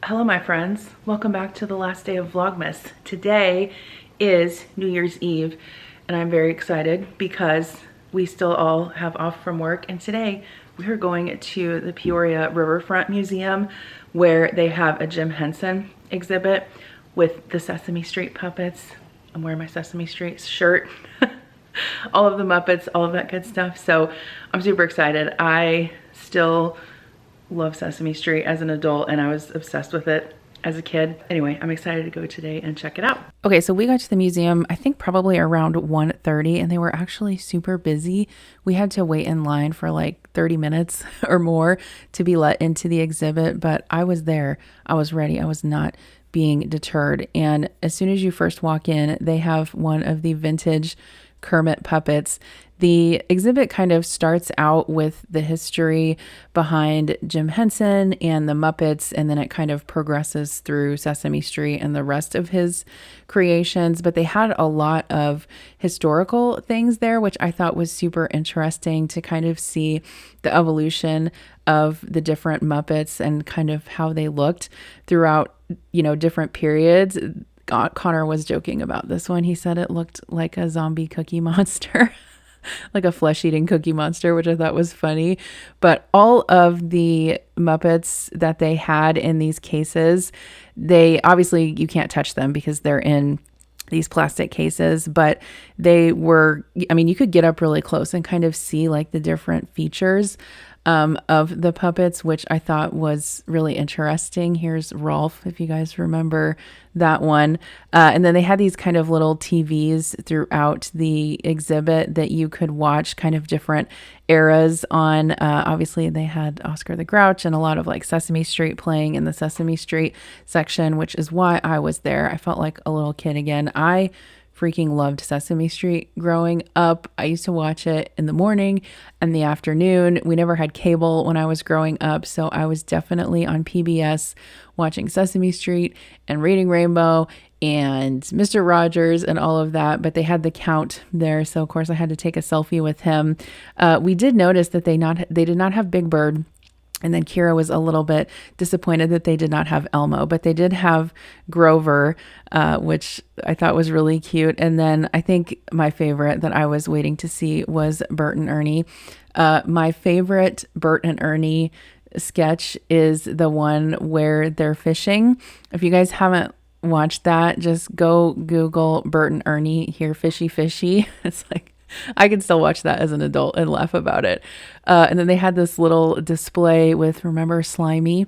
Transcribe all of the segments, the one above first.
Hello my friends, welcome back to the last day of Vlogmas. Today is New Year's Eve and I'm very excited because we still all have off from work, and today we are going to the Peoria Riverfront Museum where they have a Jim Henson exhibit with the Sesame Street puppets. I'm wearing my Sesame Street shirt. All of the Muppets, all of that good stuff. So I'm super excited. I still love Sesame Street as an adult and I was obsessed with it as a kid. Anyway, I'm excited to go today and check it out. Okay, so we got to the museum, I think probably around 1:30, and they were actually super busy. We had to wait in line for like 30 minutes or more to be let into the exhibit, but I was there. I was ready. I was not being deterred. And as soon as you first walk in, they have one of the vintage Kermit puppets. The exhibit kind of starts out with the history behind Jim Henson and the Muppets, and then it kind of progresses through Sesame Street and the rest of his creations. But they had a lot of historical things there, which I thought was super interesting to kind of see the evolution of the different Muppets and kind of how they looked throughout, different periods. Connor was joking about this one. He said it looked like a zombie cookie monster. Like a flesh-eating cookie monster, which I thought was funny. But all of the Muppets that they had in these cases, they obviously, you can't touch them because they're in these plastic cases, but they were, you could get up really close and kind of see like the different features of the puppets, which I thought was really interesting. Here's Rolf, if you guys remember that one. And then they had these kind of little TVs throughout the exhibit that you could watch kind of different eras on. Obviously, they had Oscar the Grouch and a lot of like Sesame Street playing in the Sesame Street section, which is why I was there. I felt like a little kid again. I freaking loved Sesame Street growing up. I used to watch it in the morning and the afternoon. We never had cable when I was growing up, so I was definitely on PBS watching Sesame Street and Reading Rainbow and Mr. Rogers and all of that. But they had the Count there, so of course I had to take a selfie with him. We did notice that they did not have Big Bird. And then Kira was a little bit disappointed that they did not have Elmo, but they did have Grover, which I thought was really cute. And then I think my favorite that I was waiting to see was Bert and Ernie. My favorite Bert and Ernie sketch is the one where they're fishing. If you guys haven't watched that, just go Google Bert and Ernie here, fishy, fishy. It's like, I can still watch that as an adult and laugh about it. And then they had this little display with, remember Slimy,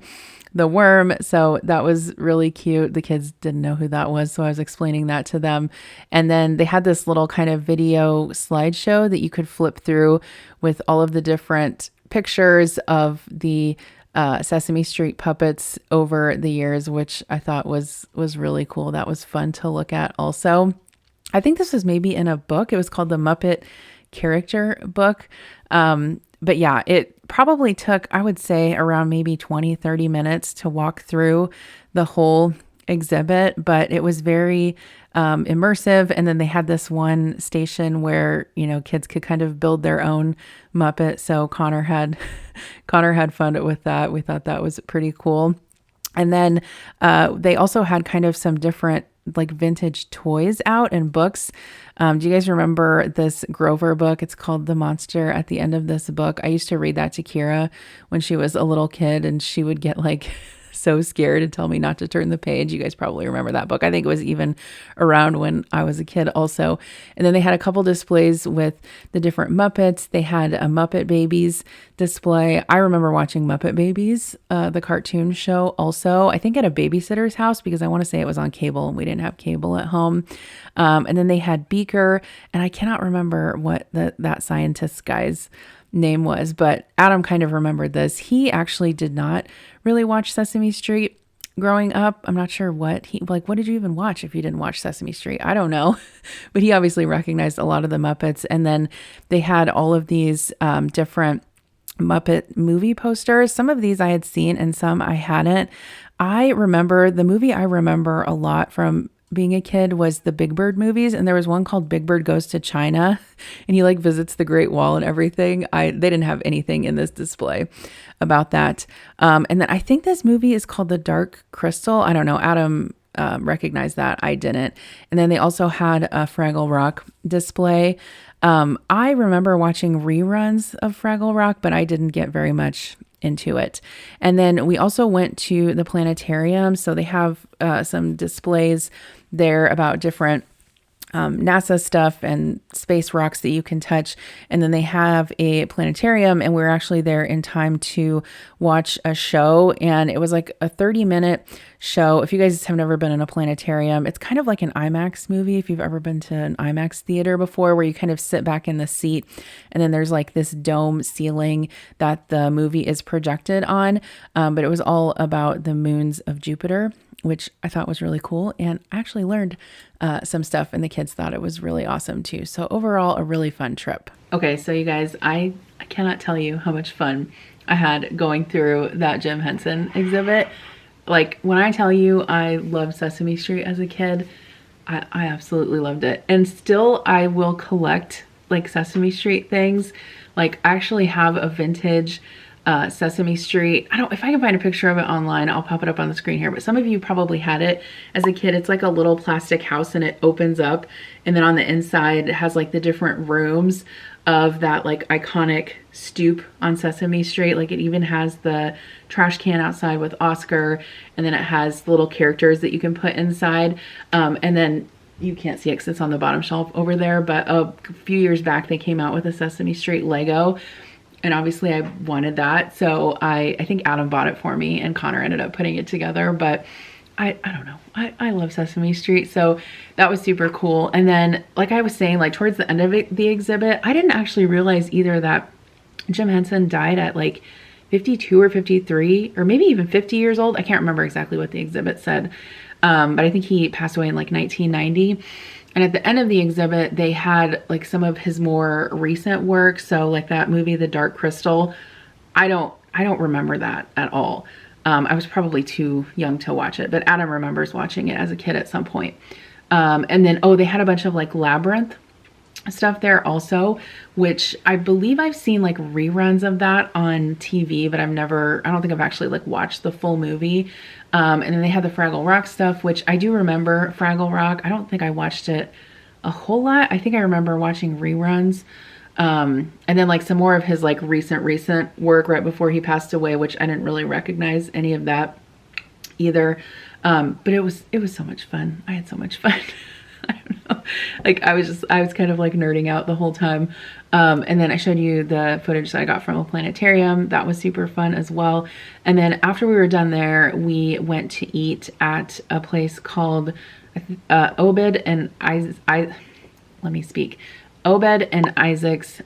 the worm. So that was really cute. The kids didn't know who that was, so I was explaining that to them. And then they had this little kind of video slideshow that you could flip through with all of the different pictures of the Sesame Street puppets over the years, which I thought was really cool. That was fun to look at also. I think this was maybe in a book. It was called the Muppet Character Book. But yeah, it probably took, I would say, around maybe 20, 30 minutes to walk through the whole exhibit, but it was very immersive. And then they had this one station where, kids could kind of build their own Muppet. So Connor had fun with that. We thought that was pretty cool. And then they also had kind of some different like vintage toys out and books. Do you guys remember this Grover book? It's called The Monster at the End of This Book. I used to read that to Kira when she was a little kid, and she would get like so scared and tell me not to turn the page. You guys probably remember that book. I think it was even around when I was a kid also. And then they had a couple displays with the different Muppets. They had a Muppet Babies display. I remember watching Muppet Babies, the cartoon show also, I think at a babysitter's house, because I want to say it was on cable and we didn't have cable at home. And then they had Beaker, and I cannot remember what that scientist guy's name was, but Adam kind of remembered this. He actually did not really watch Sesame Street growing up. I'm not sure what did you even watch if you didn't watch Sesame Street? I don't know, but he obviously recognized a lot of the Muppets. And then they had all of these different Muppet movie posters. Some of these I had seen and some I hadn't. The movie I remember a lot from being a kid was the Big Bird movies, and there was one called Big Bird Goes to China, and he like visits the Great Wall and everything. They didn't have anything in this display about that. And then I think this movie is called The Dark Crystal. I don't know. Adam recognized that. I didn't. And then they also had a Fraggle Rock display. I remember watching reruns of Fraggle Rock, but I didn't get very much into it. And then we also went to the planetarium. So they have some displays there about different NASA stuff and space rocks that you can touch. And then they have a planetarium, and we were actually there in time to watch a show. And it was like a 30-minute show. If you guys have never been in a planetarium, it's kind of like an IMAX movie. If you've ever been to an IMAX theater before, where you kind of sit back in the seat, and then there's like this dome ceiling that the movie is projected on. But it was all about the moons of Jupiter, which I thought was really cool. And I actually learned some stuff, and the kids thought it was really awesome too. So overall, a really fun trip. Okay, so you guys, I cannot tell you how much fun I had going through that Jim Henson exhibit. Like, when I tell you I loved Sesame Street as a kid, I absolutely loved it. And still, I will collect like Sesame Street things. Like, I actually have a vintage Sesame Street. If I can find a picture of it online, I'll pop it up on the screen here, but some of you probably had it as a kid. It's like a little plastic house, and it opens up, and then on the inside it has like the different rooms of that like iconic stoop on Sesame Street. Like, it even has the trash can outside with Oscar, and then it has little characters that you can put inside. And then you can't see it because it's on the bottom shelf over there, but a few years back they came out with a Sesame Street Lego. And obviously I wanted that. So I think Adam bought it for me, and Connor ended up putting it together. But I don't know. I love Sesame Street. So that was super cool. And then, like I was saying, like towards the end of the exhibit, I didn't actually realize either that Jim Henson died at like 52 or 53, or maybe even 50 years old. I can't remember exactly what the exhibit said. But I think he passed away in like 1990. And at the end of the exhibit, they had like some of his more recent work. So like that movie, The Dark Crystal, I don't remember that at all. I was probably too young to watch it, but Adam remembers watching it as a kid at some point. And then, they had a bunch of like Labyrinth stuff there also, which I believe I've seen like reruns of that on TV, but I don't think I've actually like watched the full movie. And then they had the Fraggle Rock stuff, which I do remember Fraggle Rock. I don't think I watched it a whole lot. I think I remember watching reruns. And then like some more of his like recent work right before he passed away, which I didn't really recognize any of that either. But it was so much fun. I had so much fun. I don't know. Like I was kind of like nerding out the whole time. And then I showed you the footage that I got from a planetarium. That was super fun as well. And then after we were done there, we went to eat at a place called Obed and Isaac's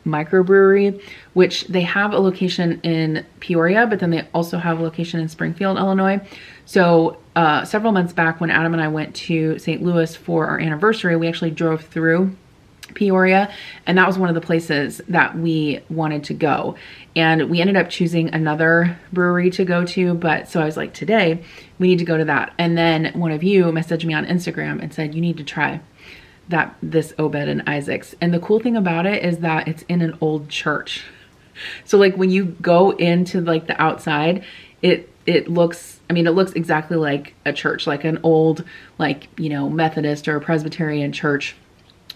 Microbrewery, which they have a location in Peoria, but then they also have a location in Springfield, Illinois. So several months back when Adam and I went to St. Louis for our anniversary, we actually drove through Peoria, and that was one of the places that we wanted to go. And we ended up choosing another brewery to go to, but so I was like, today we need to go to that. And then one of you messaged me on Instagram and said, you need to try this Obed and Isaac's. And the cool thing about it is that it's in an old church. So like when you go into like the outside, it looks exactly like a church, like an old, like, Methodist or Presbyterian church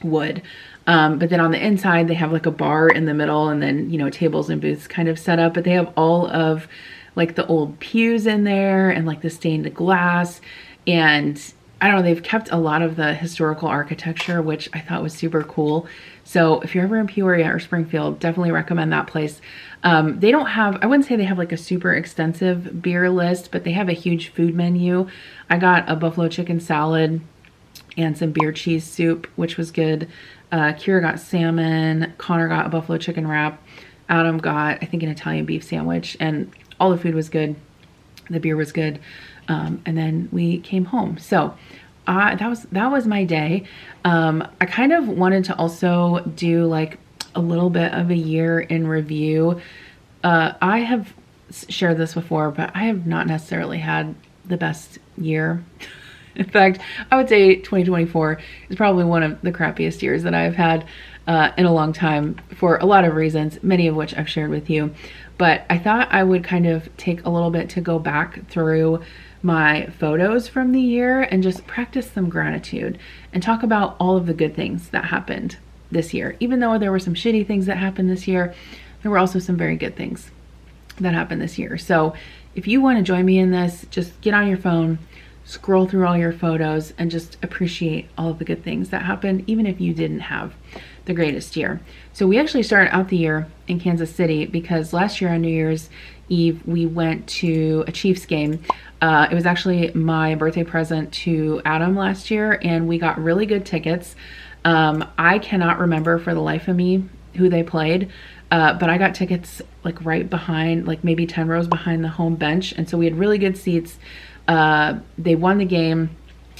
would. But then on the inside, they have like a bar in the middle, and then, tables and booths kind of set up, but they have all of like the old pews in there and like the stained glass. And I don't know, they've kept a lot of the historical architecture, which I thought was super cool. So if you're ever in Peoria or Springfield, definitely recommend that place. They don't have, I wouldn't say they have like a super extensive beer list, but they have a huge food menu. I got a buffalo chicken salad and some beer cheese soup, which was good. Kira got salmon, Connor got a buffalo chicken wrap, Adam got, I think, an Italian beef sandwich, and all the food was good. The beer was good. And then we came home. So that was my day. I kind of wanted to also do like a little bit of a year in review. I have shared this before, but I have not necessarily had the best year In fact, I would say 2024 is probably one of the crappiest years that I've had in a long time for a lot of reasons, many of which I've shared with you. But I thought I would kind of take a little bit to go back through my photos from the year and just practice some gratitude and talk about all of the good things that happened this year. Even though there were some shitty things that happened this year, there were also some very good things that happened this year. So if you want to join me in this, just get on your phone, scroll through all your photos, and just appreciate all of the good things that happened, even if you didn't have the greatest year. So we actually started out the year in Kansas City because last year on New Year's Eve, we went to a Chiefs game. It was actually my birthday present to Adam last year, and we got really good tickets. I cannot remember for the life of me who they played, but I got tickets like right behind, like maybe 10 rows behind the home bench. And so we had really good seats. They won the game.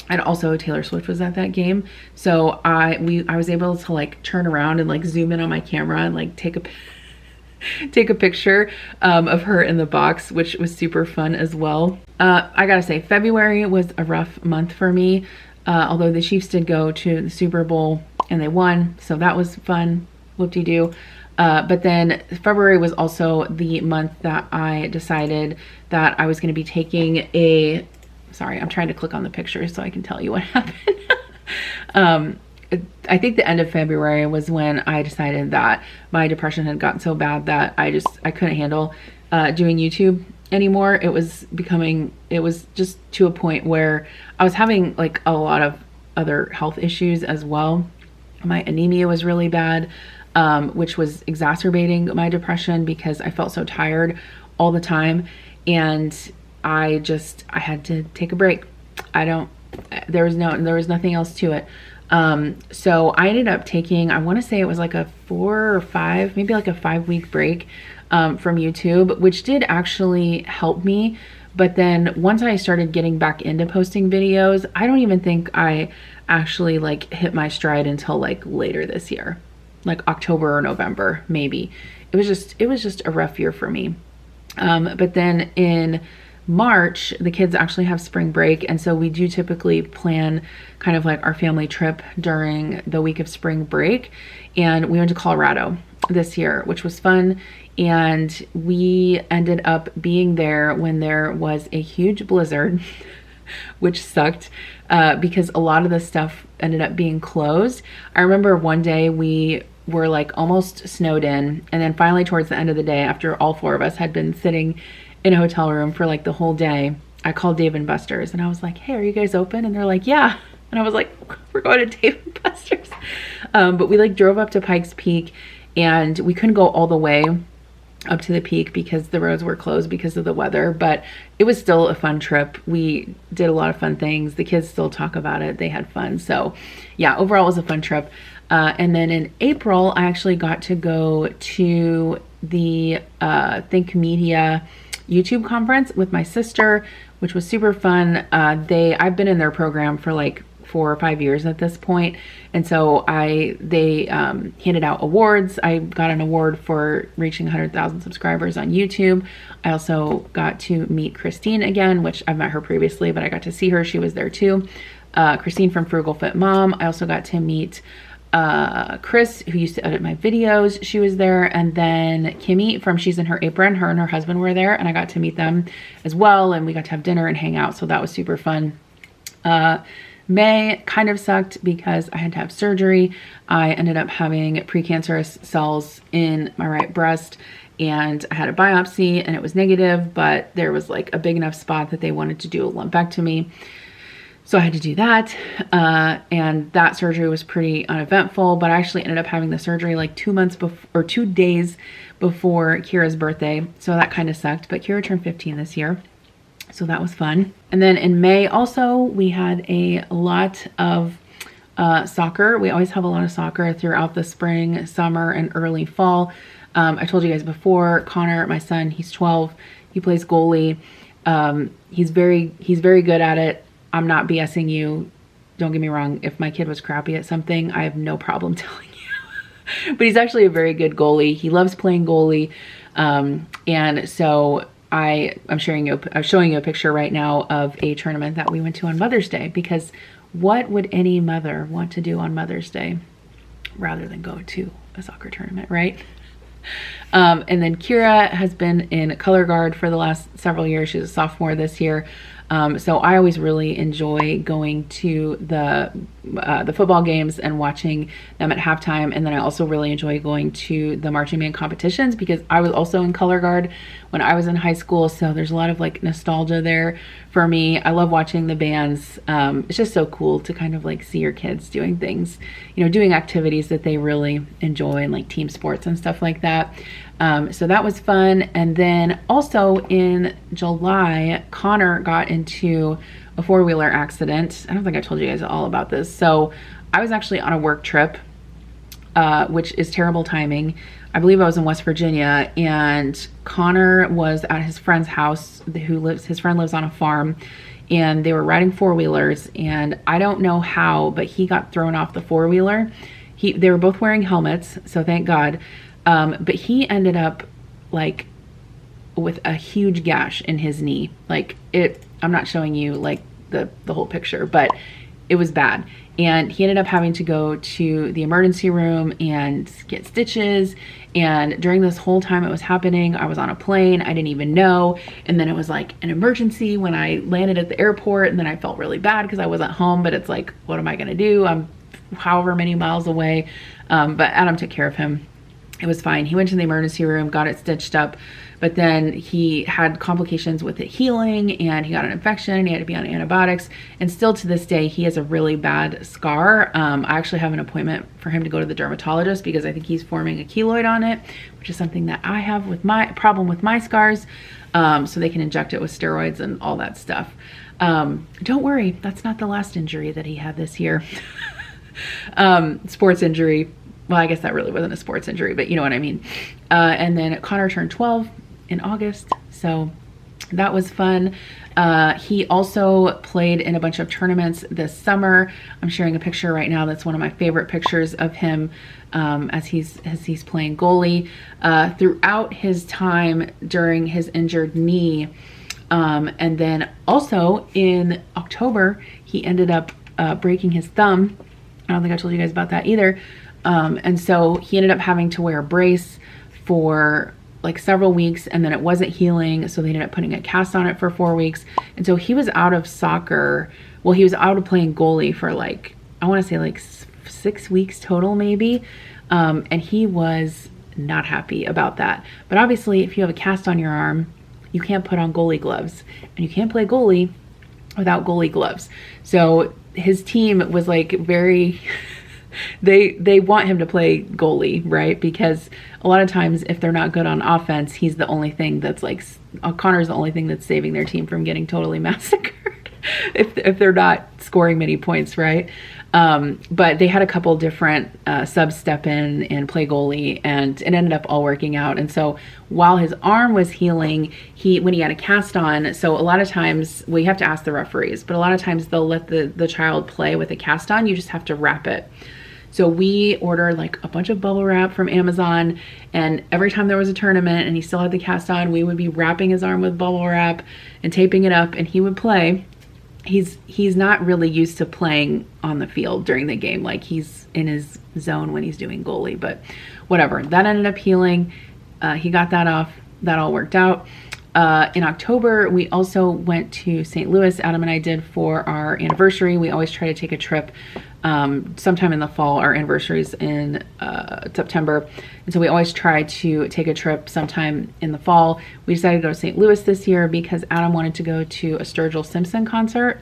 And also Taylor Swift was at that game. So I was able to like turn around and like zoom in on my camera and like take a picture of her in the box, which was super fun as well. I gotta say, February was a rough month for me, although the Chiefs did go to the Super Bowl and they won, so that was fun, whoop-de-doo. But then February was also the month that I decided that I was going to be taking a, sorry, I'm trying to click on the picture so I can tell you what happened. I think the end of February was when I decided that my depression had gotten so bad that I couldn't handle doing YouTube anymore. It was just to a point where I was having like a lot of other health issues as well. My anemia was really bad, which was exacerbating my depression because I felt so tired all the time. And I had to take a break. There was nothing else to it. So I ended up taking, I want to say it was like a 4 or 5, maybe like a 5-week break from YouTube, which did actually help me. But then once I started getting back into posting videos, I don't even think I actually like hit my stride until like later this year, like October or November, maybe. It was just a rough year for me. But then in March, the kids actually have spring break. And so we do typically plan kind of like our family trip during the week of spring break. And we went to Colorado this year, which was fun. And we ended up being there when there was a huge blizzard, which sucked because a lot of the stuff ended up being closed. I remember one day we were like almost snowed in. And then finally towards the end of the day, after all 4 of us had been sitting in a hotel room for like the whole day, I called Dave & Buster's and I was like, hey, are you guys open? And they're like, yeah. And I was like, we're going to Dave & Buster's. But we like drove up to Pikes Peak and we couldn't go all the way up to the peak because the roads were closed because of the weather, but it was still a fun trip. We did a lot of fun things. The kids still talk about it. They had fun. So yeah, overall it was a fun trip. And then in April, I actually got to go to the Think Media YouTube conference with my sister, which was super fun. I've been in their program for like 4 or 5 years at this point. And so they handed out awards. I got an award for reaching 100,000 subscribers on YouTube. I also got to meet Christine again, which I've met her previously, but I got to see her. She was there too. Christine from Frugal Fit Mom. I also got to meet Chris, who used to edit my videos. She was there. And then Kimmy from She's in Her Apron, her and her husband were there, and I got to meet them as well. And we got to have dinner and hang out. So that was super fun. May kind of sucked because I had to have surgery. I ended up having precancerous cells in my right breast and I had a biopsy and it was negative, but there was like a big enough spot that they wanted to do a lumpectomy. So I had to do that. And that surgery was pretty uneventful, but I actually ended up having the surgery like 2 months before, or 2 days before Kira's birthday. So that kind of sucked, but Kira turned 15 this year. So that was fun. And then in May also, we had a lot of soccer. We always have a lot of soccer throughout the spring, summer, and early fall. I told you guys before, Connor, my son, he's 12. He plays goalie. He's very good at it. I'm not BSing you. Don't get me wrong. If my kid was crappy at something, I have no problem telling you. But he's actually a very good goalie. He loves playing goalie. And so I'm showing you a picture right now of a tournament that we went to on Mother's Day, because what would any mother want to do on Mother's Day rather than go to a soccer tournament, right? And then Kira has been in color guard for the last several years. She's a sophomore this year. So I always really enjoy going to the football games and watching them at halftime. And then I also really enjoy going to the marching band competitions, because I was also in color guard when I was in high school. So there's a lot of like nostalgia there for me. I love watching the bands. It's just so cool to kind of like see your kids doing things, you know, doing activities that they really enjoy, and like team sports and stuff like that. So that was fun. And then also in July, Connor got into a four-wheeler accident. I don't think I told you guys all about this. So I was actually on a work trip, which is terrible timing. I believe I was in West Virginia, and Connor was at his friend's house. His friend lives on a farm, and they were riding four-wheelers, and I don't know how, but he got thrown off the four-wheeler. They were both wearing helmets, so thank God. But he ended up like with a huge gash in his knee. Like I'm not showing you like the whole picture, but it was bad. And he ended up having to go to the emergency room and get stitches. And during this whole time it was happening, I was on a plane. I didn't even know. And then it was like an emergency when I landed at the airport. And then I felt really bad because I wasn't home, but it's like, what am I going to do? I'm however many miles away. But Adam took care of him. It was fine. He went to the emergency room, got it stitched up, but then he had complications with it healing, and he got an infection, and he had to be on antibiotics. And still to this day, he has a really bad scar. I actually have an appointment for him to go to the dermatologist because I think he's forming a keloid on it, which is something that I have with my problem with my scars. So they can inject it with steroids and all that stuff. Don't worry, that's not the last injury that he had this year. Sports injury. Well, I guess that really wasn't a sports injury, but you know what I mean. And then Connor turned 12 in August, so that was fun. He also played in a bunch of tournaments this summer. I'm sharing a picture right now that's one of my favorite pictures of him as he's playing goalie. Throughout his time during his injured knee, and then also in October, he ended up breaking his thumb. I don't think I told you guys about that either. And so he ended up having to wear a brace for like several weeks, and then it wasn't healing. So they ended up putting a cast on it for 4 weeks. And so he was out of soccer. Well, he was out of playing goalie for like, I want to say like 6 weeks total maybe. And he was not happy about that. But obviously if you have a cast on your arm, you can't put on goalie gloves, and you can't play goalie without goalie gloves. So his team was like very... They want him to play goalie, right? Because a lot of times if they're not good on offense, he's the only thing that's like, Connor's the only thing that's saving their team from getting totally massacred if they're not scoring many points, right? But they had a couple different subs step in and play goalie, and it ended up all working out. And so while his arm was healing, when he had a cast on, so a lot of times, well, you have to ask the referees, but a lot of times they'll let the child play with a cast on. You just have to wrap it. So we ordered like a bunch of bubble wrap from Amazon, and every time there was a tournament and he still had the cast on, we would be wrapping his arm with bubble wrap and taping it up, and he would play. He's not really used to playing on the field during the game. Like he's in his zone when he's doing goalie, but whatever. That ended up healing. He got that off. That all worked out. In October, we also went to St. Louis. Adam and I did for our anniversary. We always try to take a trip sometime in the fall. Our anniversary is in September. And so we always try to take a trip sometime in the fall. We decided to go to St. Louis this year because Adam wanted to go to a Sturgill Simpson concert.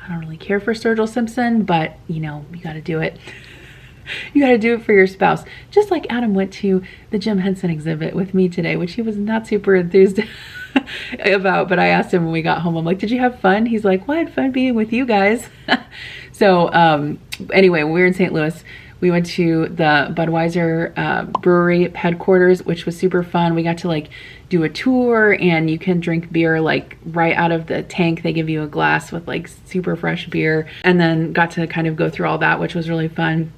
I don't really care for Sturgill Simpson, but you know, you got to do it. You got to do it for your spouse. Just like Adam went to the Jim Henson exhibit with me today, which he was not super enthused about. But I asked him when we got home, I'm like, did you have fun? He's like, well, I had fun being with you guys. So anyway, when we were in St. Louis, we went to the Budweiser brewery headquarters, which was super fun. We got to like do a tour, and you can drink beer like right out of the tank. They give you a glass with like super fresh beer, and then got to kind of go through all that, which was really fun.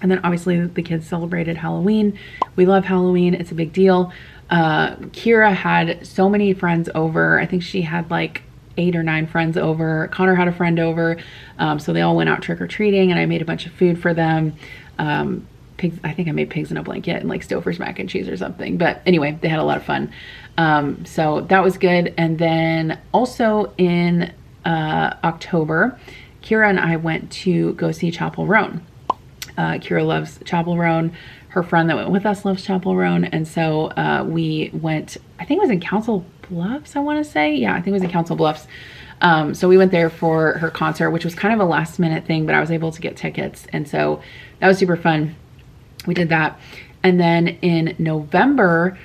And then obviously the kids celebrated Halloween. We love Halloween. It's a big deal. Kira had so many friends over. I think she had like 8 or 9 friends over. Connor had a friend over. So they all went out trick-or-treating, and I made a bunch of food for them. Pigs, I think I made pigs in a blanket and like Stouffer's mac and cheese or something. But anyway, they had a lot of fun. So that was good. And then also in October, Kira and I went to go see Chapel Roan. Kira loves Chapel Roan. Her friend that went with us loves Chapel Roan. And so we went, I think it was in Council Bluffs, I want to say. Yeah, I think it was in Council Bluffs. So we went there for her concert, which was kind of a last minute thing, but I was able to get tickets. And so that was super fun. We did that. And then in November,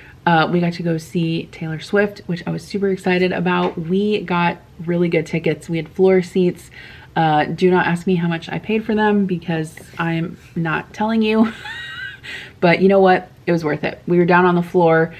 we got to go see Taylor Swift, which I was super excited about. We got really good tickets. We had floor seats. Do not ask me how much I paid for them because I'm not telling you. But you know what? It was worth it. We were down on the floor.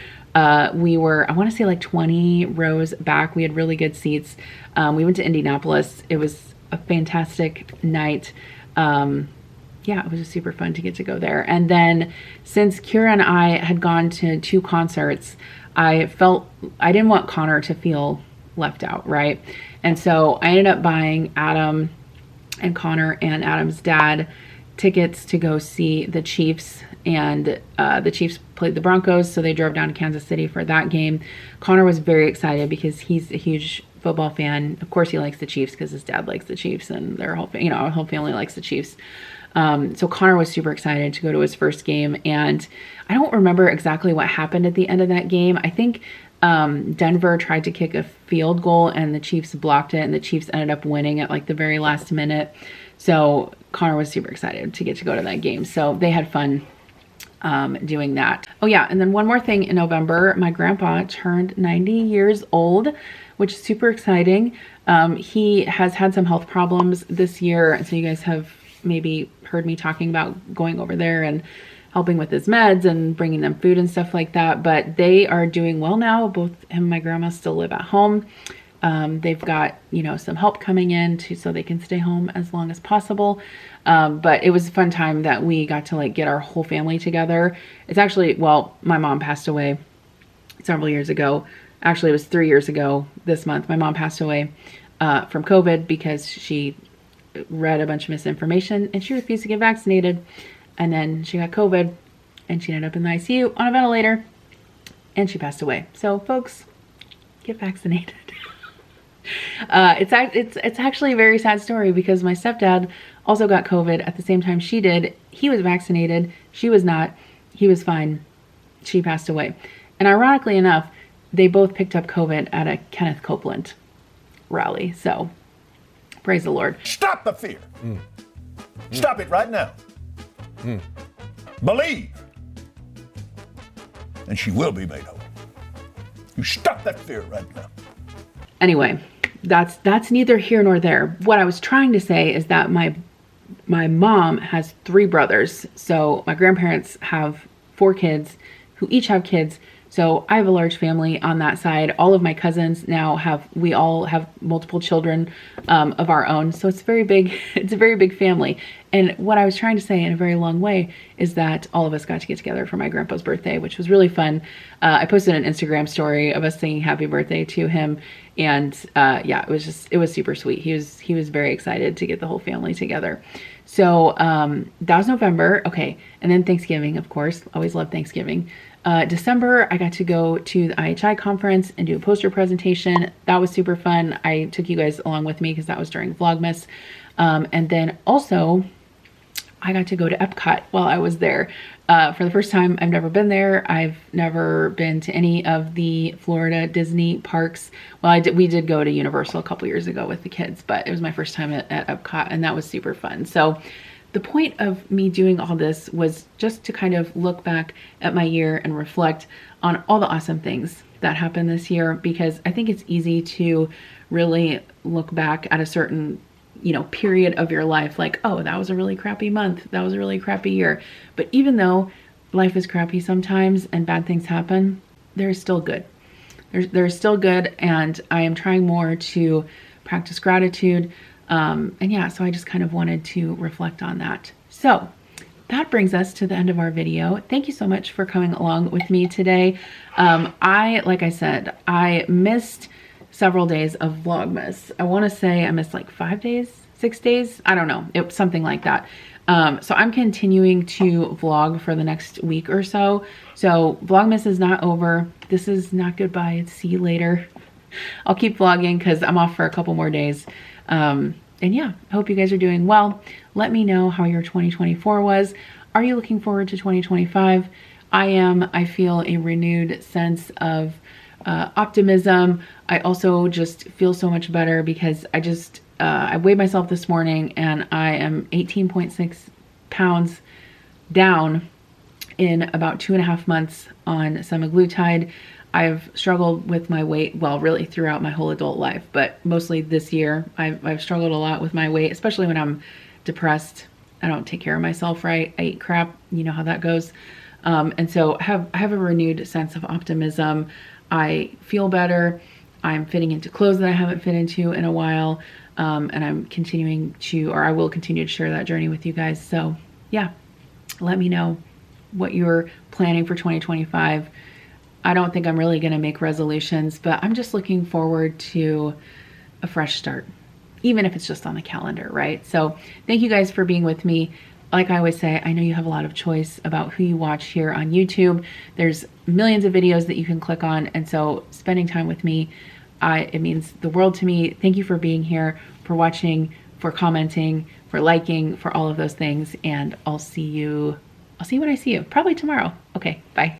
We were, I want to say like 20 rows back. We had really good seats. We went to Indianapolis. It was a fantastic night. Yeah, it was just super fun to get to go there. And then since Kira and I had gone to 2 concerts, I felt I didn't want Connor to feel left out, right? And so I ended up buying Adam and Connor and Adam's dad tickets to go see the Chiefs. And the Chiefs played the Broncos, so they drove down to Kansas City for that game. Connor was very excited because he's a huge football fan. Of course, he likes the Chiefs because his dad likes the Chiefs, and their whole, our whole family likes the Chiefs. So Connor was super excited to go to his first game, and I don't remember exactly what happened at the end of that game. I think Denver tried to kick a field goal and the Chiefs blocked it, and the Chiefs ended up winning at like the very last minute. So Connor was super excited to get to go to that game. So they had fun doing that. Oh yeah, and then one more thing in November, my grandpa turned 90 years old, which is super exciting. He has had some health problems this year, so you guys have maybe heard me talking about going over there and helping with his meds and bringing them food and stuff like that. But they are doing well now. Both him and my grandma still live at home. They've got, some help coming in so they can stay home as long as possible. But it was a fun time that we got to like get our whole family together. It's actually, well, my mom passed away several years ago. Actually, it was 3 years ago this month. My mom passed away from COVID because she read a bunch of misinformation and she refused to get vaccinated. And then she got COVID and she ended up in the ICU on a ventilator and she passed away. So folks, get vaccinated. It's actually a very sad story because my stepdad also got COVID at the same time she did. He was vaccinated. She was not. He was fine. She passed away. And ironically enough, they both picked up COVID at a Kenneth Copeland rally. So praise the Lord. Stop the fear. Stop it right now. Believe. And she will be made whole. You stop that fear right now. Anyway, that's neither here nor there. What I was trying to say is that my mom has 3 brothers. So my grandparents have 4 kids who each have kids. So I have a large family on that side. All of my cousins now we all have multiple children of our own. So it's very big. It's a very big family. And what I was trying to say in a very long way is that all of us got to get together for my grandpa's birthday, which was really fun. I posted an Instagram story of us singing happy birthday to him. And yeah, it was super sweet. He was very excited to get the whole family together. So that was November. Okay. And then Thanksgiving, of course. Always love Thanksgiving. December, I got to go to the IHI conference and do a poster presentation. That was super fun. I took you guys along with me because that was during Vlogmas. And then also I got to go to Epcot while I was there. For the first time, I've never been there. I've never been to any of the Florida Disney parks. Well, we did go to Universal a couple years ago with the kids, but it was my first time at Epcot and that was super fun. So the point of me doing all this was just to kind of look back at my year and reflect on all the awesome things that happened this year, because I think it's easy to really look back at a certain, period of your life like, oh, that was a really crappy month. That was a really crappy year. But even though life is crappy sometimes and bad things happen, there's still good. There's still good. And I am trying more to practice gratitude. And yeah, so I just kind of wanted to reflect on that. So that brings us to the end of our video. Thank you so much for coming along with me today. Like I said, I missed several days of Vlogmas. I want to say I missed like 5 days, 6 days. I don't know. It was something like that. So I'm continuing to vlog for the next week or so. So Vlogmas is not over. This is not goodbye. It's see you later. I'll keep vlogging because I'm off for a couple more days. And yeah, I hope you guys are doing well. Let me know how your 2024 was. Are you looking forward to 2025? I am. I feel a renewed sense of optimism. I also just feel so much better because I weighed myself this morning and I am 18.6 pounds down in about 2.5 months on semaglutide. I've struggled with my weight, well, really throughout my whole adult life, but mostly this year, I've struggled a lot with my weight, especially when I'm depressed. I don't take care of myself right. I eat crap. You know how that goes. And so I have a renewed sense of optimism. I feel better. I'm fitting into clothes that I haven't fit into in a while. And I'm continuing to, or I will continue to share that journey with you guys. So yeah, let me know what you're planning for 2025. I don't think I'm really going to make resolutions, but I'm just looking forward to a fresh start, even if it's just on the calendar, right? So thank you guys for being with me. Like I always say, I know you have a lot of choice about who you watch here on YouTube. There's millions of videos that you can click on. And so spending time with me, it means the world to me. Thank you for being here, for watching, for commenting, for liking, for all of those things. And I'll see you when I see you, probably tomorrow. Okay, bye.